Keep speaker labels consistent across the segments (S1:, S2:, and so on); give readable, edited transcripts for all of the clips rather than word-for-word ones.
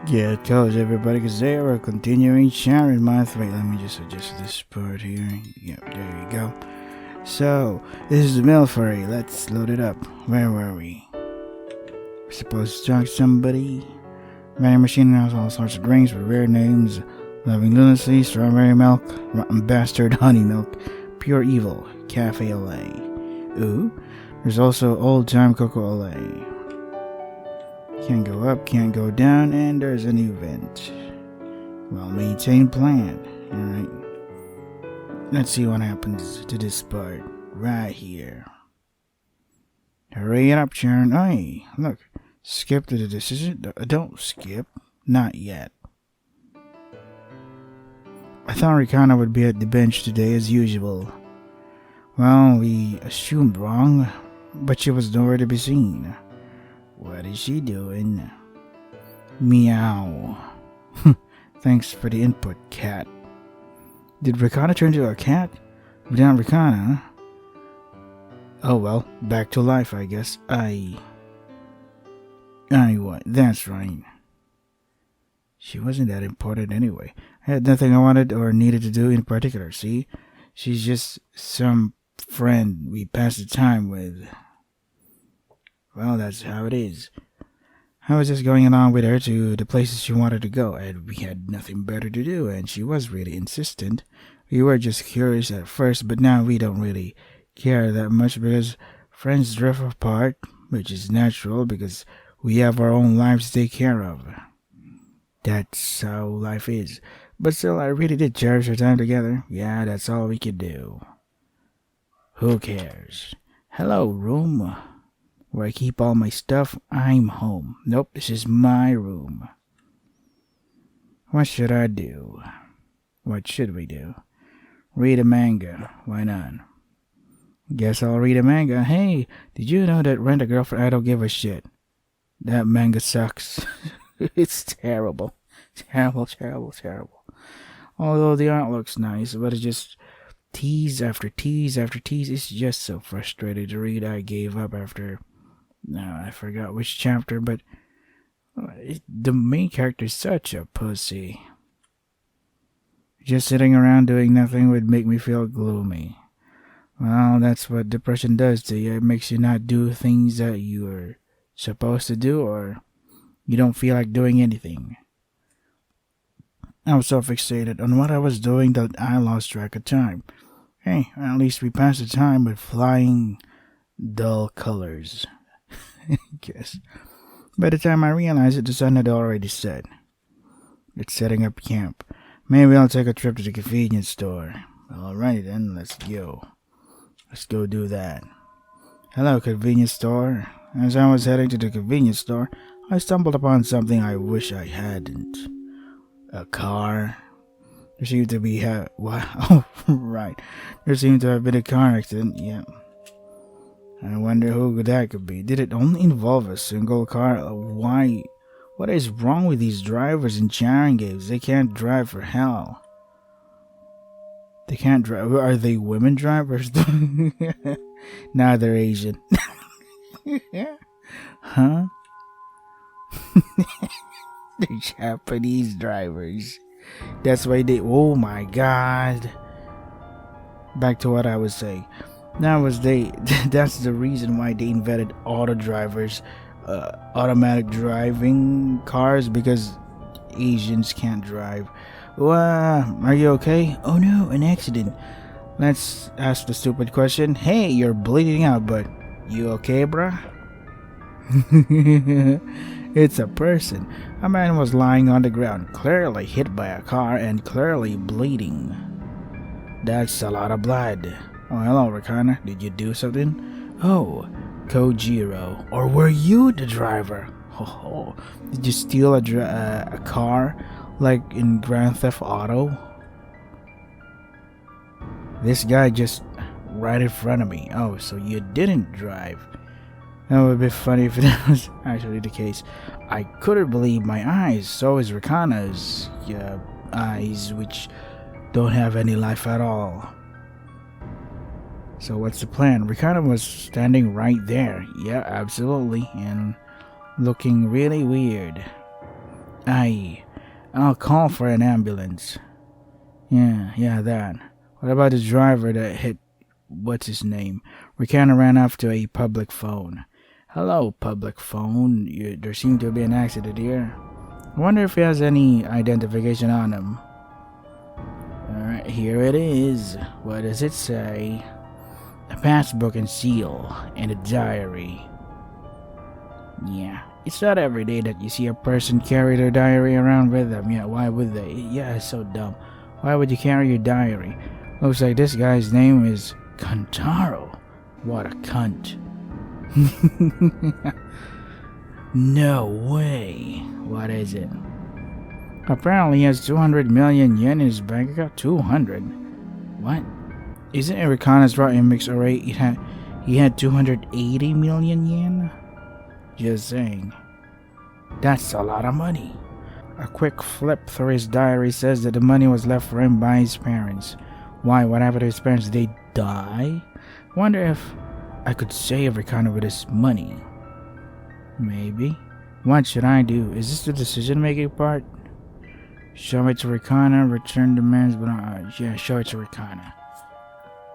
S1: Yeah, it goes everybody, because they are continuing Sharon month. Wait, let me just adjust this part here. Yep, there you go. So, this is the Millefiori. Let's load it up. Where were we? We're supposed to talk to somebody. Vending machine has all sorts of drinks with rare names. Loving lunacy, strawberry milk, rotten bastard, honey milk, pure evil, cafe au lait. Ooh, there's also old time cocoa au lait. Can't go up, can't go down, and there's a new vent. Well maintained plan. Alright. Let's see what happens to this part. Right here. Hurry it up, Sharon. Hey, look. Skip to the decision. Don't skip. Not yet. I thought Ricana would be at the bench today as usual. Well, we assumed wrong, but she was nowhere to be seen. What is she doing? Meow. Thanks for the input, cat. Did Ricana turn into a cat? Without Ricana? Oh well, back to life, I guess. What? That's right. She wasn't that important anyway. I had nothing I wanted or needed to do in particular, see? She's just some friend we pass the time with. Well, that's how it is. I was just going along with her to the places she wanted to go, and we had nothing better to do, and she was really insistent. We were just curious at first, but now we don't really care that much because friends drift apart, which is natural because we have our own lives to take care of. That's how life is. But still, I really did cherish our time together. Yeah, that's all we could do. Who cares? Hello, room. Where I keep all my stuff. I'm home. Nope, this is my room. What should I do? What should we do? Read a manga. Why not? Guess I'll read a manga. Hey, did you know that Rent a Girlfriend? I don't give a shit. That manga sucks. It's terrible. Terrible. Although the art looks nice, but it's just tease after tease after tease. It's just so frustrating to read. I gave up after... No, I forgot which chapter, but... the main character is such a pussy. Just sitting around doing nothing would make me feel gloomy. Well, that's what depression does to you. It makes you not do things that you're supposed to do, or you don't feel like doing anything. I was so fixated on what I was doing that I lost track of time. Hey, at least we passed the time with flying dull colors. Guess. By the time I realized it, the sun had already set. It's setting up camp. Maybe I'll take a trip to the convenience store. Alright then, let's go. Let's go do that. Hello, convenience store. As I was heading to the convenience store, I stumbled upon something I wish I hadn't. A car. There seemed to be what? Oh, right. There seemed to have been a car accident. Yeah. I wonder who that could be. Did it only involve a single car? Why? What is wrong with these drivers in Charing games? They can't drive for hell. They can't drive. Are they women drivers? Nah, they're Asian. Huh? They're Japanese drivers. That's why they... Oh my god. Back to what I was saying. That's the reason why they invented auto drivers, automatic driving cars, because Asians can't drive. Are you okay? Oh no, an accident. Let's ask the stupid question. Hey, you're bleeding out, but you okay, bruh? It's a person. A man was lying on the ground, clearly hit by a car and clearly bleeding. That's a lot of blood. Oh, hello, Ricana. Did you do something? Oh, Kojiro. Or were you the driver? Oh, did you steal a car like in Grand Theft Auto? This guy just right in front of me. Oh, so you didn't drive. That would be funny if that was actually the case. I couldn't believe my eyes. So is Ricana's eyes, which don't have any life at all. So what's the plan? Ricana was standing right there. Yeah, absolutely. And looking really weird. I'll call for an ambulance. Yeah, that. What about the driver that hit, what's his name? We kind of ran off to a public phone. Hello, public phone. There seemed to be an accident here. I wonder if he has any identification on him. Alright, here it is. What does it say? A passbook and seal, and a diary. Yeah, it's not every day that you see a person carry their diary around with them. Yeah, why would they? Yeah, it's so dumb. Why would you carry your diary? Looks like this guy's name is Kantaro. What a cunt. No way. What is it? Apparently he has 200 million yen in his bank account. 200? What? Isn't Ericana's right in mix array? He had 280 million yen? Just saying. That's a lot of money. A quick flip through his diary says that the money was left for him by his parents. Why? What happened to his parents? Did they die? Wonder if I could save Ricana with his money. Maybe. What should I do? Is this the decision-making part? Show it to Ricana, return demands, but yeah, show it to Ricana.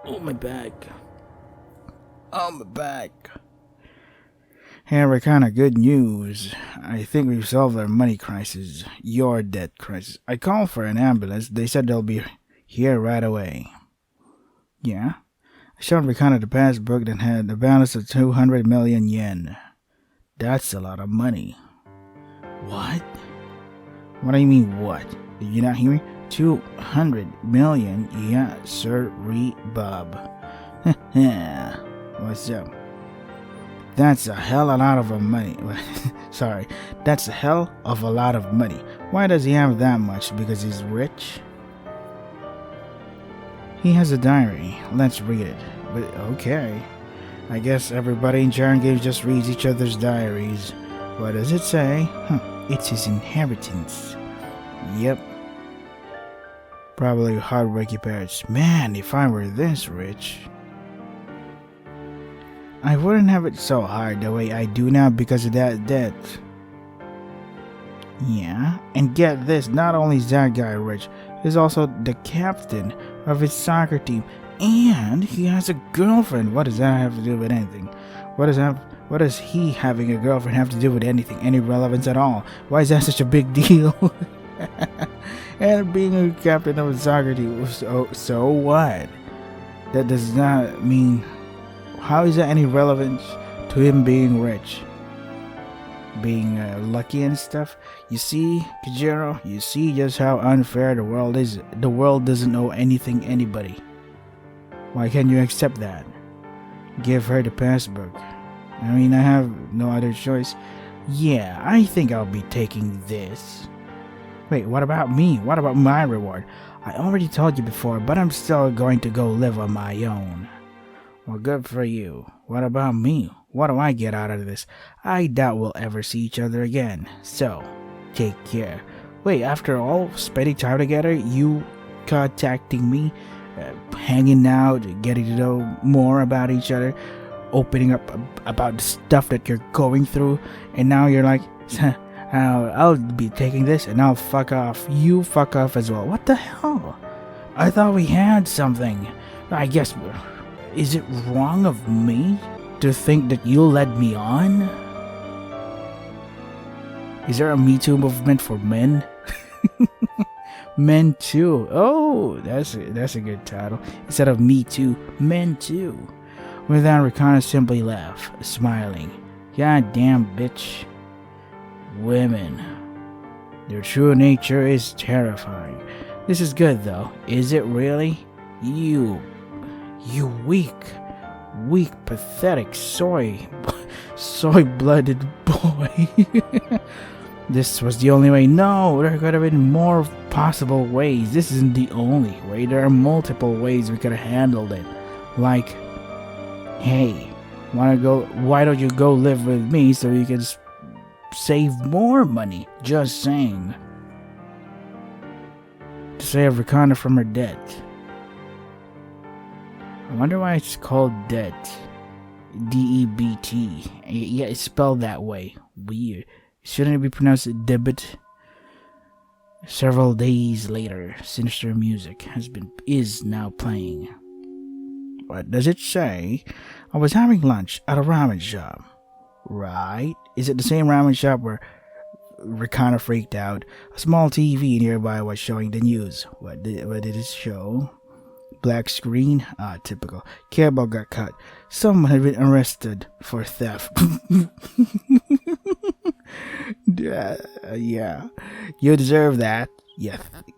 S1: Oh, my back. Oh, my back. Hey, Ricana, good news. I think we've solved our money crisis. Your debt crisis. I called for an ambulance. They said they'll be here right away. Yeah? I showed Ricana the passbook that had a balance of 200 million yen. That's a lot of money. What? What do you mean, what? Did you not hear me? 200 million? Yeah, sir, Bob. What's up? That's a hell of a lot of money. Sorry, that's a hell of a lot of money. Why does he have that much? Because he's rich? He has a diary. Let's read it. But okay. I guess everybody in Jaren Games just reads each other's diaries. What does it say? It's his inheritance. Yep. Probably hardworking parents. Man, if I were this rich, I wouldn't have it so hard the way I do now because of that debt. Yeah, and get this, not only is that guy rich, he's also the captain of his soccer team, and he has a girlfriend. What does that have to do with anything? What does he having a girlfriend have to do with anything? Any relevance at all? Why is that such a big deal? And being a captain of a soccer team, so what? That does not mean... How is that any relevance to him being rich? Being lucky and stuff? You see, Kajiro, you see just how unfair the world is. The world doesn't owe anything anybody. Why can't you accept that? Give her the passbook. I mean, I have no other choice. Yeah, I think I'll be taking this. Wait, what about me? What about my reward? I already told you before, but I'm still going to go live on my own. Well, good for you. What about me? What do I get out of this? I doubt we'll ever see each other again. So, take care. Wait, after all, spending time together, you contacting me, hanging out, getting to know more about each other, opening up about the stuff that you're going through, and now you're like, I'll be taking this and I'll fuck off. You fuck off as well. What the hell? I thought we had something. I guess... Is it wrong of me to think that you led me on? Is there a Me Too movement for men? Men Too. Oh, that's a good title. Instead of Me Too, Men Too. With that, Ricana simply laughed, smiling. God damn, bitch. Women. Their true nature is terrifying. This is good, though. Is it really? You weak, pathetic, soy-blooded boy. This was the only way. No, there could have been more possible ways. This isn't the only way. There are multiple ways we could have handled it. Like, hey, why don't you go live with me so you can save more money? Just saying. To save Ricana from her debt. I wonder why it's called debt. D-E-B-T. Yeah, it's spelled that way. Weird. Shouldn't it be pronounced debit? Several days later, sinister music is now playing. What does it say? I was having lunch at a ramen shop. Right? Is it the same ramen shop where we're kind of freaked out? A small TV nearby was showing the news. What did it show? Black screen? Ah, typical. Cable got cut. Someone had been arrested for theft. Yeah. You deserve that, you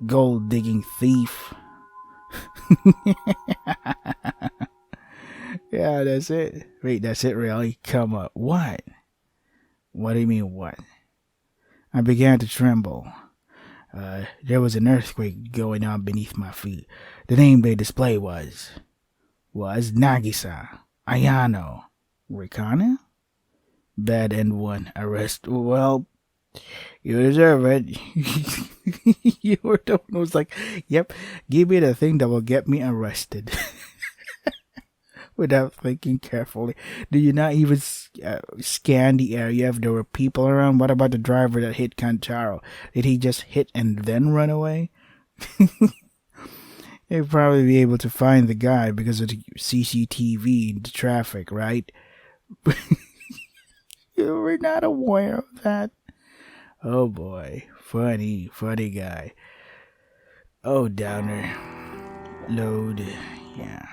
S1: gold digging thief. Yeah, that's it. Wait, that's it really? Come up. What? What do you mean, what? I began to tremble. There was an earthquake going on beneath my feet. The name they display was Nagisa, Ayano, Rikana? Bad and one arrest. Well, you deserve it. You were the one who was like, yep, give me the thing that will get me arrested. Without thinking carefully. Did you not even scan the area if there were people around? What about the driver that hit Cantaro? Did he just hit and then run away? They'd probably be able to find the guy because of the CCTV in the traffic, right? You were not aware of that? Oh boy. Funny guy. Oh, downer. Load. Yeah.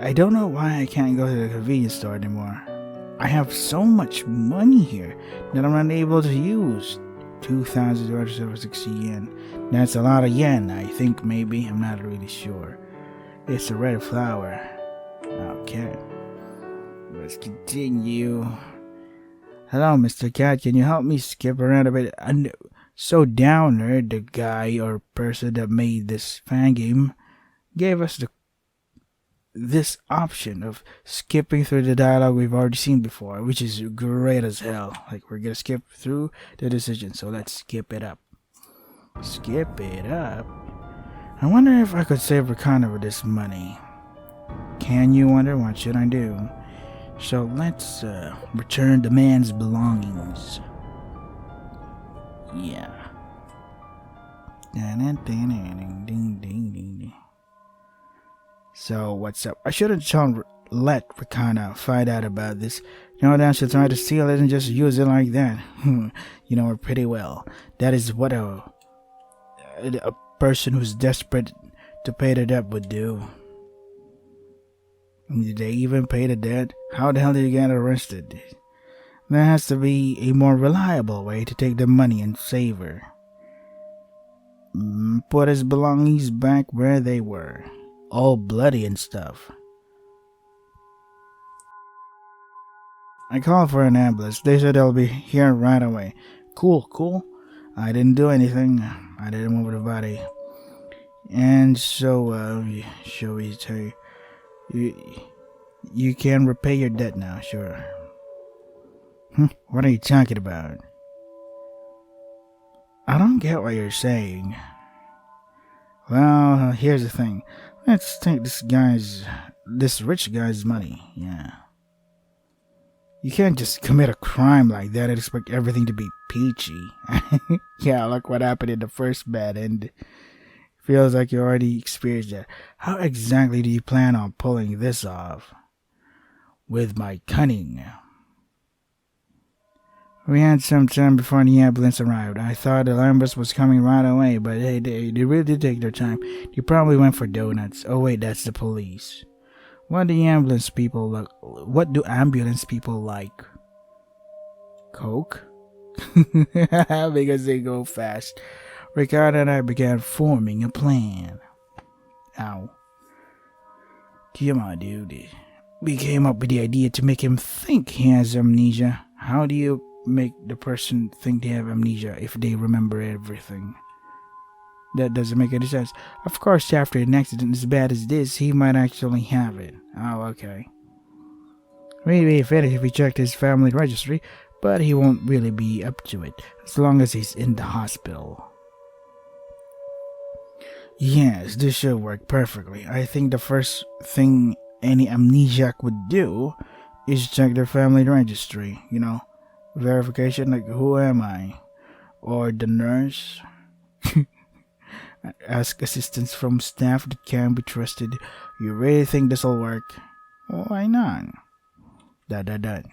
S1: I don't know why I can't go to the convenience store anymore. I have so much money here that I'm unable to use. 2,260 yen. That's a lot of yen, I think, maybe. I'm not really sure. It's a red flower. Okay. Let's continue. Hello, Mr. Cat. Can you help me skip around a bit? So Downer, the guy or person that made this fan game, gave us this option of skipping through the dialogue we've already seen before, which is great as hell. Like, we're gonna skip through the decision, so let's skip it up. Skip it up? I wonder if I could save Rakana with this money. Can you wonder? What should I do? So let's return the man's belongings. Yeah. So what's up? I should have let Rakana find out about this. You know that she'll try to steal it and just use it like that. You know her pretty well. That is what a person who's desperate to pay the debt would do. Did they even pay the debt? How the hell did you get arrested? There has to be a more reliable way to take the money and save her. Put his belongings back where they were. All bloody and stuff. I called for an ambulance. They said they'll be here right away. Cool. I didn't do anything. I didn't move the body. And so, shall we say, you can repay your debt now, sure. What are you talking about? I don't get what you're saying. Well, here's the thing. Let's take this rich guy's money, yeah. You can't just commit a crime like that and expect everything to be peachy. Yeah, look what happened in the first bad end. Feels like you already experienced that. How exactly do you plan on pulling this off? With my cunning. We had some time before the ambulance arrived. I thought the ambulance was coming right away, but they really did take their time. They probably went for donuts. Oh wait, that's the police. What do ambulance people like? Coke? Because they go fast. Ricardo and I began forming a plan. Ow. Come on, dude. We came up with the idea to make him think he has amnesia. How do you make the person think they have amnesia if they remember everything? That doesn't make any sense. Of course, after an accident as bad as this, he might actually have it. Oh, okay. We'd be offended if we checked his family registry, but he won't really be up to it, as long as he's in the hospital. Yes, this should work perfectly. I think the first thing any amnesiac would do is check their family registry, you know. Verification, like, who am I? or the nurse. Ask assistance from staff that can be trusted. You really think this'll work? Why not? Dot.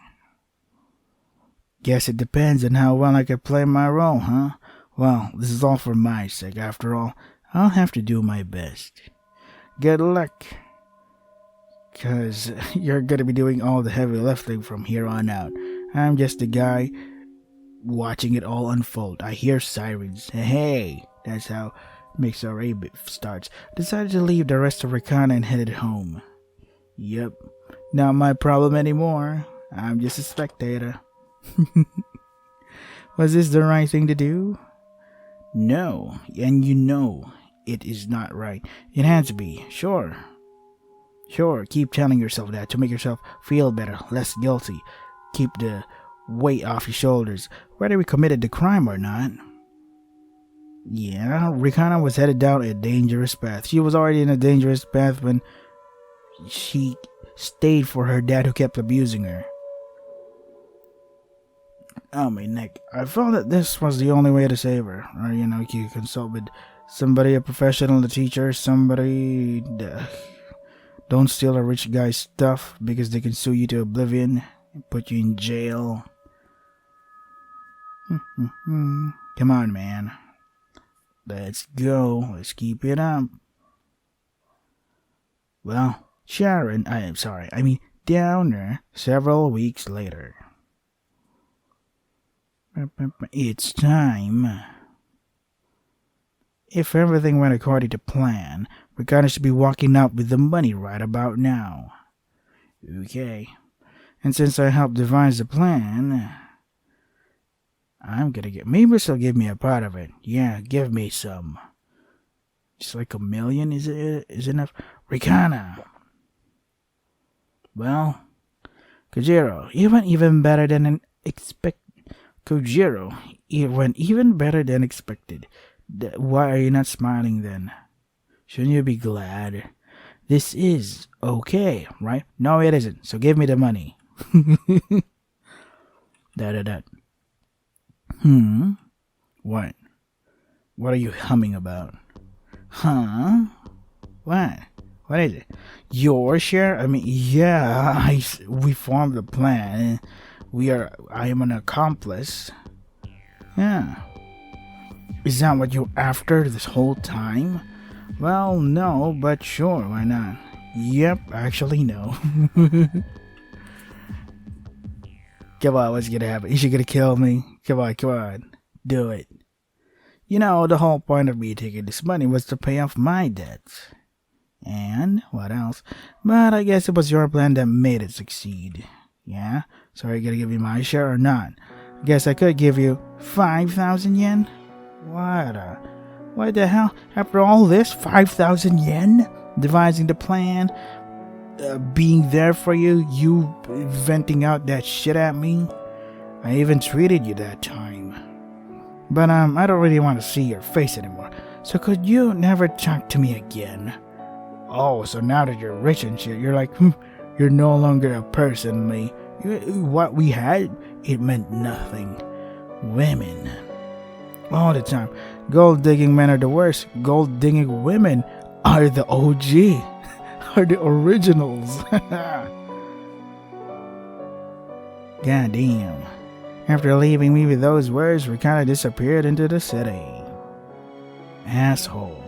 S1: Guess it depends on how well I can play my role, huh? Well, this is all for my sake. After all, I'll have to do my best. Good luck. 'Cause you're gonna be doing all the heavy lifting from here on out. I'm just the guy watching it all unfold. I hear sirens. Hey, that's how Millefiori starts. Decided to leave the rest of Ricana and headed home. Yep, not my problem anymore. I'm just a spectator. Was this the right thing to do? No, and you know it is not right. It has to be. Sure, keep telling yourself that to make yourself feel better, less guilty. Keep the weight off your shoulders, whether we committed the crime or not. Yeah, Ricana was headed down a dangerous path. She was already in a dangerous path when she stayed for her dad who kept abusing her. Oh, my neck. I felt that this was the only way to save her. Or, you consult with somebody, a professional, a teacher, somebody. Don't steal a rich guy's stuff because they can sue you to oblivion and put you in jail. Come on, man. Let's go. Let's keep it up. Well, Downer, several weeks later. It's time. If everything went according to plan, Ricardo should be walking out with the money right about now. Okay. And since I helped devise the plan, I'm gonna maybe she'll give me a part of it. Yeah, give me some. Just like $1 million is enough. Ricana. Well, Kojiro, you went even better than expected. Why are you not smiling then? Shouldn't you be glad? This is okay, right? No, it isn't. So give me the money. What? What are you humming about? Huh? What? What is it? Your share? I mean, yeah, we formed a plan. I am an accomplice. Yeah. Is that what you're after this whole time? Well, no, but sure, why not? Yep, actually, no. Come on, what's gonna happen? Is she gonna kill me? Come on, do it. The whole point of me taking this money was to pay off my debts. And what else? But I guess it was your plan that made it succeed. Yeah? So are you gonna give me my share or not? I guess I could give you 5,000 yen? What the hell? After all this, 5,000 yen? Devising the plan, being there for you, you venting out that shit at me? I even treated you that time. But I don't really want to see your face anymore. So could you never talk to me again? Oh, so now that you're rich and shit, you're like, you're no longer a person, me. What we had, it meant nothing. Women. All the time. Gold digging men are the worst. Gold digging women are the OG. Are the originals. God damn. After leaving me with those words, Ricardo disappeared into the city. Asshole.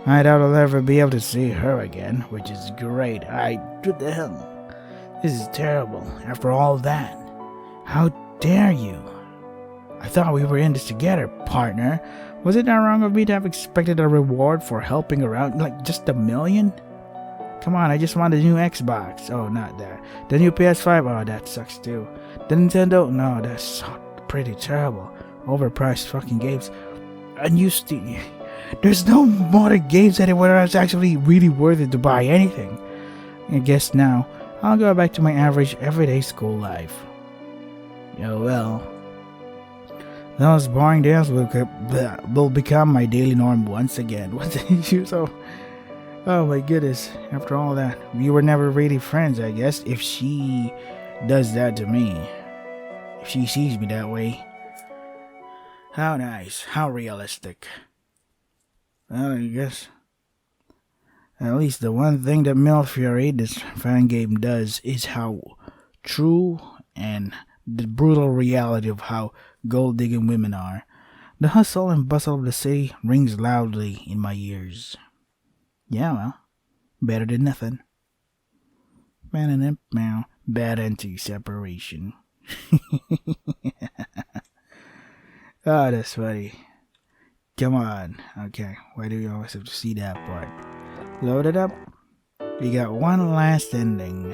S1: I doubt I'll ever be able to see her again, which is great. What the hell? This is terrible. After all that. How dare you? I thought we were in this together, partner. Was it not wrong of me to have expected a reward for helping around, like just $1 million? Come on, I just want a new Xbox. Oh, not that. The new PS5, oh, that sucks too. The Nintendo, no, that's pretty terrible. Overpriced fucking games. A new Steam. There's no modern games anywhere that's actually really worth it to buy anything. I guess now, I'll go back to my average everyday school life. Oh well. Those boring days will become my daily norm once again. What's the issue? Oh my goodness. After all that, we were never really friends, I guess, if she does that to me. If she sees me that way. How nice. How realistic. Well, I guess at least the one thing that Millefiori, this fan game, does is how true and the brutal reality of how gold digging women are. The hustle and bustle of the city rings loudly in my ears. Yeah, well, better than nothing. Bad anti-separation. Oh, that's funny. Come on. Okay, why do we always have to see that part? Load it up. We got one last ending.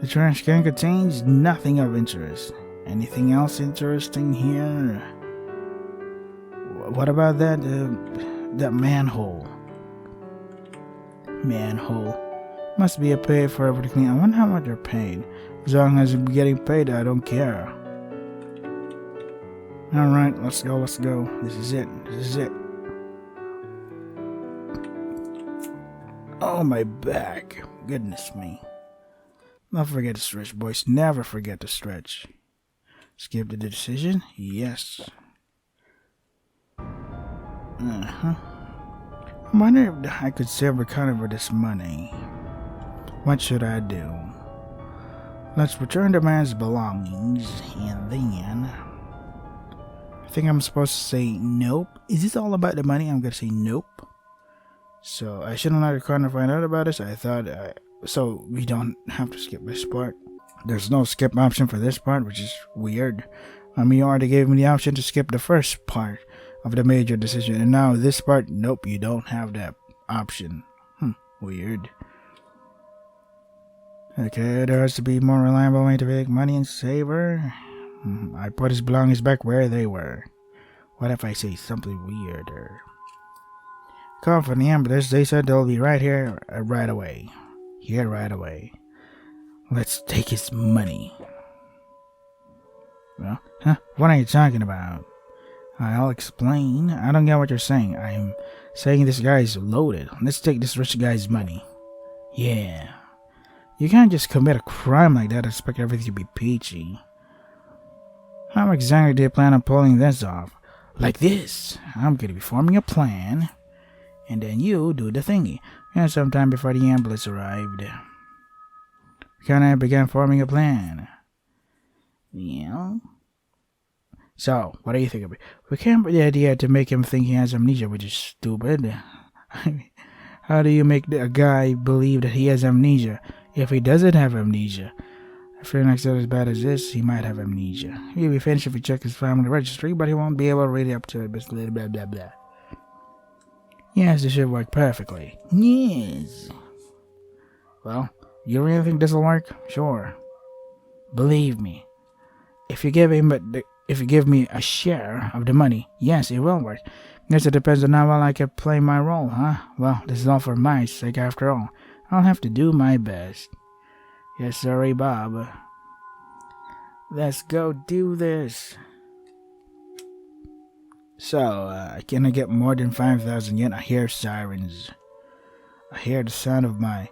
S1: The trash can contains nothing of interest. Anything else interesting here? What about that manhole? Manhole. Must be a pay for everything. I wonder how much they're paid. As long as I'm getting paid, I don't care. Alright, let's go. This is it. Oh, my back. Goodness me. Don't forget to stretch, boys. Never forget to stretch. Skip the decision? Yes. I wonder if I could save Ricardo for this money. What should I do? Let's return the man's belongings, and then I think I'm supposed to say nope. Is this all about the money? I'm gonna say nope. So I shouldn't let Ricardo find out about this. So we don't have to skip this part. There's no skip option for this part, which is weird. You already gave me the option to skip the first part of the major decision, and now this part, nope, you don't have that option. Weird. Okay, there has to be a more reliable way to make money and save her. I put his belongings back where they were. What if I say something weirder? Call for the ambulance. They said they'll be right here right away. Let's take his money. Well, what are you talking about? I'll explain. I don't get what you're saying. I'm saying this guy's loaded. Let's take this rich guy's money. Yeah. You can't just commit a crime like that and expect everything to be peachy. How exactly do you plan on pulling this off? Like this. I'm going to be forming a plan, and then you do the thingy. And sometime before the ambulance arrived, I began forming a plan. Yeah. So, what do you think of it? We came with the idea to make him think he has amnesia, which is stupid. How do you make a guy believe that he has amnesia if he doesn't have amnesia? I feel like so as bad as this, he might have amnesia. He'll be finished if we check his family registry, but he won't be able to read up to it. Blah, blah, blah, blah. Yes, this should work perfectly. Yes. Well, you really think this will work? Sure. Believe me. If you give me a share of the money, yes, it will work. Guess it depends on how well I can play my role, huh? Well, this is all for my sake after all. I'll have to do my best. Yes, sorry, Bob. Let's go do this. So, can I get more than 5,000 yen? I hear sirens. I hear the sound of my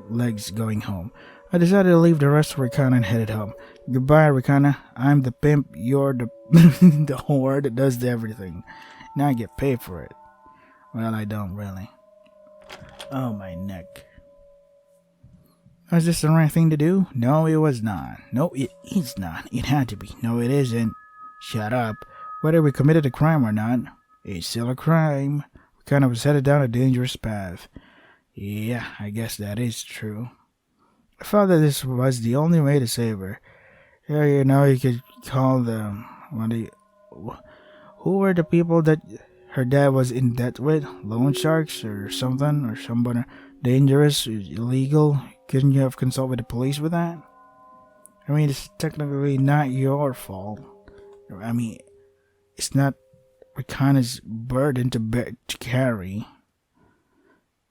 S1: legs going home. I decided to leave the rest of Rikana and headed home. Goodbye, Rikana. I'm the pimp. You're the the whore that does everything. Now I get paid for it. Well, I don't really. Oh, my neck. Was this the right thing to do? No, it was not. No, it is not. It had to be. No, it isn't. Shut up. Whether we committed a crime or not, it's still a crime. We kind of was headed down a dangerous path. Yeah, I guess that is true. I thought that this was the only way to save her. Yeah, you could call them. Who were the people that her dad was in debt with? Loan sharks or something? Or someone dangerous, illegal? Couldn't you have consulted with the police with that? I mean, it's technically not your fault. I mean, it's not Rikana's burden to carry.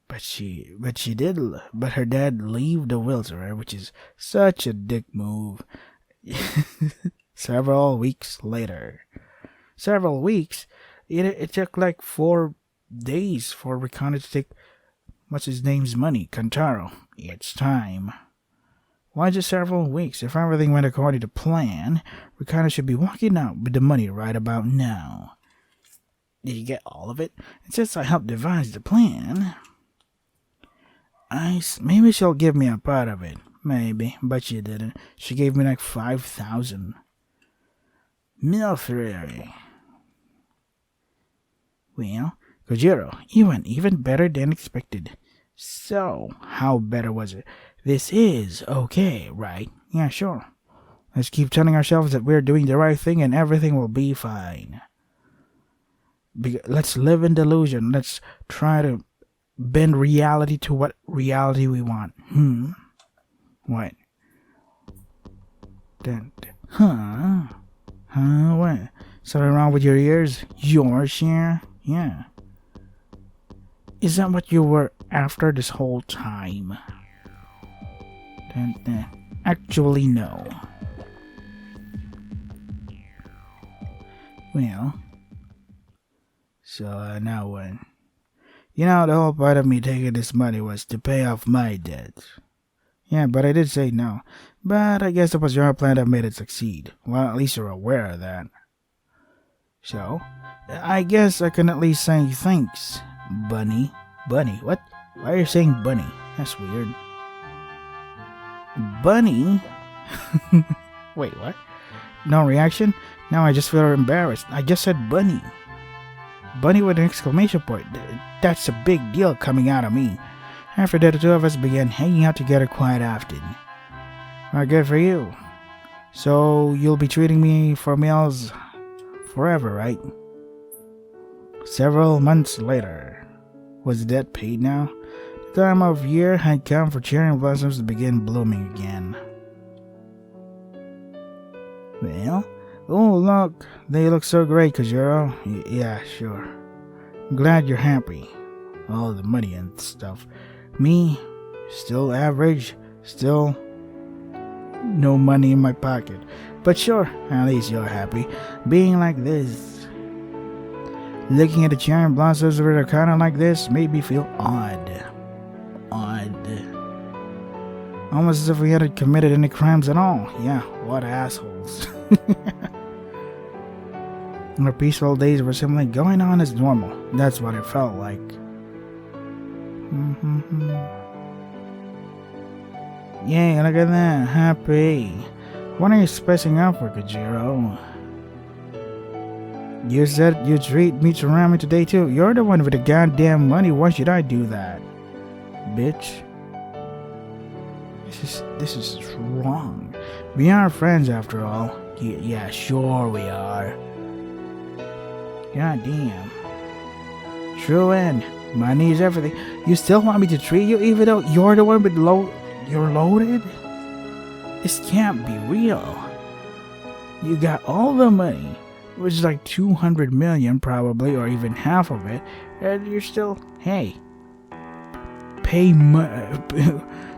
S1: But her dad leave the will to her, which is such a dick move. Several weeks later. It took like 4 days for Rikana to take what's his name's money, Kantaro. It's time. Why just several weeks? If everything went according to plan, we kind of should be walking out with the money right about now. Did you get all of it? And since I helped devise the plan, maybe she'll give me a part of it. Maybe, but she didn't. She gave me like 5,000. Millefiori. Well, Kojiro, you went even better than expected. So, how better was it? This is okay, right? Yeah, sure. Let's keep telling ourselves that we're doing the right thing and everything will be fine. Let's live in delusion. Let's try to bend reality to what reality we want. What? Huh? What? Something wrong with your ears? Yours, yeah? Yeah. Is that what you were after this whole time? Actually, no. Well, so now what? You know, the whole part of me taking this money was to pay off my debts. Yeah, but I did say no. But I guess it was your plan that made it succeed. Well, at least you're aware of that. So, I guess I can at least say thanks, Bunny. Bunny? What? Why are you saying Bunny? That's weird. Bunny? Wait, what? No reaction? Now I just feel embarrassed. I just said Bunny. Bunny with an exclamation point. That's a big deal coming out of me. After that, the two of us began hanging out together quite often. Well, good for you. So, you'll be treating me for meals forever, right? Several months later. Was the debt paid now? The time of year had come for cherry blossoms to begin blooming again. Well, oh look, they look so great, Kojiro. Yeah, sure. I'm glad you're happy. All the money and stuff. Me, still average, still no money in my pocket. But sure, at least you're happy. Being like this, looking at the cherry blossoms that are kind of like this made me feel odd. Almost as if we hadn't committed any crimes at all. Yeah, what assholes. Our peaceful days were simply going on as normal. That's what it felt like. Yay, look at that. Happy. What are you spacing out for, Kojiro? You said you'd treat me to ramen today too. You're the one with the goddamn money. Why should I do that? Bitch. This is wrong. We are friends after all. Yeah, sure we are. God damn. True end. Money is everything. You still want me to treat you even though you're the one with you're loaded? This can't be real. You got all the money, which is like 200 million probably, or even half of it, and you're still, hey,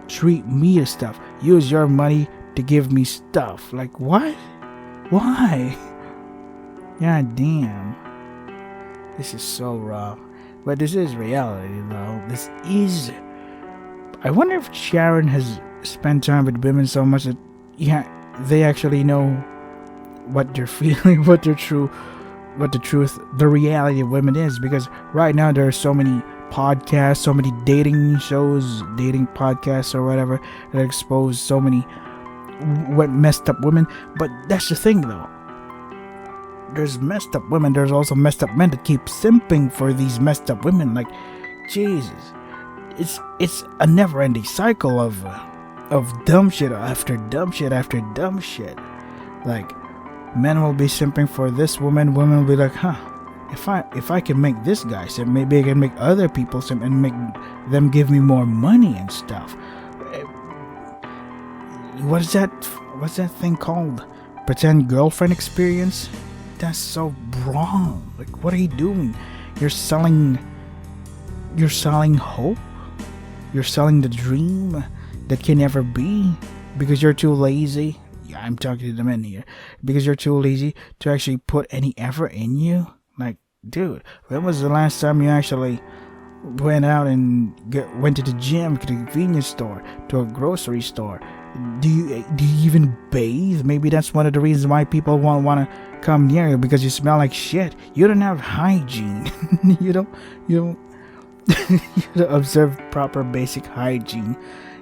S1: treat me to stuff. Use your money to give me stuff. Like what? Why? God damn. This is so rough. But this is reality though. This is... I wonder if Sharon has spent time with women so much that they actually know what they're feeling, what the reality of women is. Because right now there are so many podcasts, so many dating shows, dating podcasts or whatever that expose so many messed up women. But that's the thing though. There's messed up women, there's also messed up men that keep simping for these messed up women. Like, Jesus. It's a never-ending cycle of dumb shit after dumb shit after dumb shit. Like, men will be simping for this woman, women will be like, huh, if I can make this guy simp, maybe I can make other people simp and make them give me more money and stuff. What's that thing called? Pretend girlfriend experience? That's so wrong. Like, what are you doing? You're selling hope? You're selling the dream that can never be because you're too lazy. Yeah, I'm talking to the men here. Because you're too lazy to actually put any effort in you. Like, dude, when was the last time you actually went out and went to the gym, to the convenience store, to a grocery store, Do you even bathe? Maybe that's one of the reasons why people won't want to come near you, because you smell like shit. You don't have hygiene. you don't you don't you don't observe proper basic hygiene.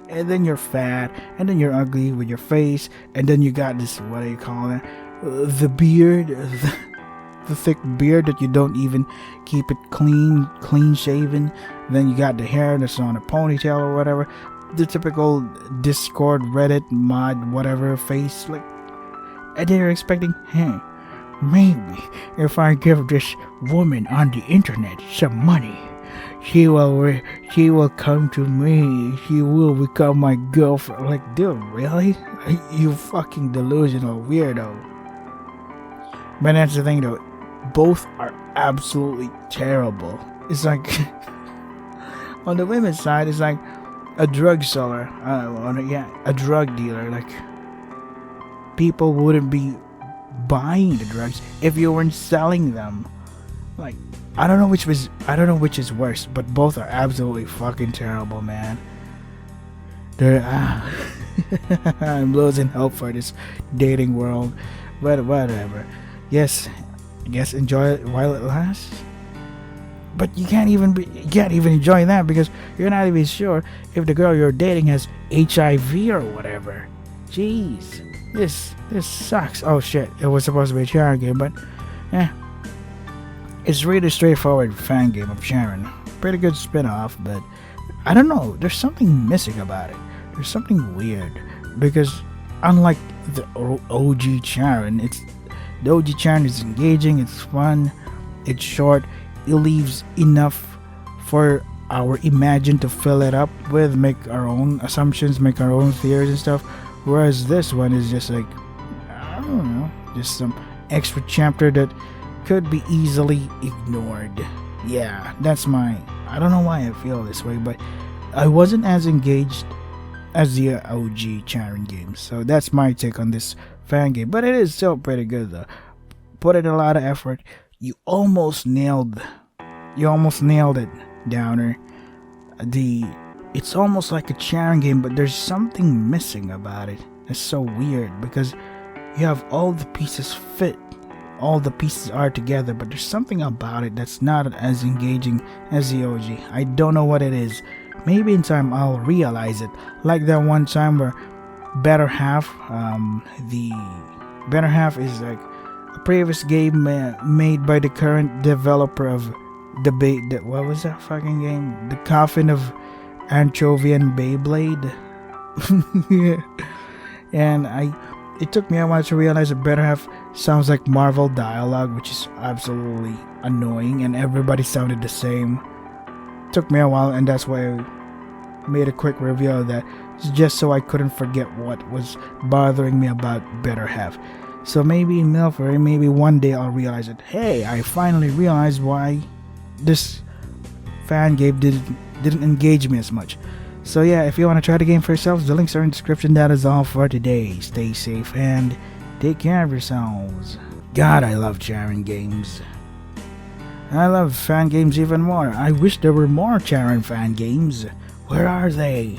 S1: And then you're fat, and then you're ugly with your face, and then you got this, what do you call it? The beard, the thick beard that you don't even keep it clean shaven. Then you got the hair that's on a ponytail or whatever. The typical Discord, Reddit, mod, whatever face, like, and then you're expecting, hey, maybe if I give this woman on the internet some money, she will come to me. She will become my girlfriend. Like, dude, really? You fucking delusional weirdo. But that's the thing, though. Both are absolutely terrible. It's like, on the women's side, it's like a drug seller. A drug dealer. Like, people wouldn't be buying the drugs if you weren't selling them. Like, I don't know which is worse, but both are absolutely fucking terrible, man. I'm losing hope for this dating world, but whatever. Yes, I guess enjoy it while it lasts. But you can't even enjoy that because you're not even sure if the girl you're dating has HIV or whatever. Jeez, this sucks. Oh shit, it was supposed to be a Sharon game, but it's really straightforward fan game of Sharon. Pretty good spin-off, but I don't know. There's something missing about it. There's something weird because unlike the OG Sharon, the OG Sharon is engaging. It's fun. It's short. It leaves enough for our imagine to fill it up with, make our own assumptions, make our own theories and stuff. Whereas this one is just like, I don't know, just some extra chapter that could be easily ignored. Yeah, I don't know why I feel this way, but I wasn't as engaged as the OG Sharon games. So that's my take on this fan game, but it is still pretty good though. Put in a lot of effort. You almost nailed it, Downer. It's almost like a Sharon game, but there's something missing about it. It's so weird because you have all the pieces fit. All the pieces are together, but there's something about it that's not as engaging as the OG. I don't know what it is. Maybe in time I'll realize it. Like that one time where Better Half, the Better Half is like a previous game made by the current developer of what was that fucking game? The Coffin of Anchovy and Beyblade. And it took me a while to realize that Better Half sounds like Marvel dialogue, which is absolutely annoying, and everybody sounded the same. Took me a while, and that's why I made a quick review of that, just so I couldn't forget what was bothering me about Better Half. So maybe in Millefiori, maybe one day I'll realize it. Hey, I finally realized why this fan game didn't engage me as much. So yeah, if you want to try the game for yourselves, the links are in the description. That is all for today. Stay safe and take care of yourselves. God, I love Sharon games. I love fan games even more. I wish there were more Sharon fan games. Where are they?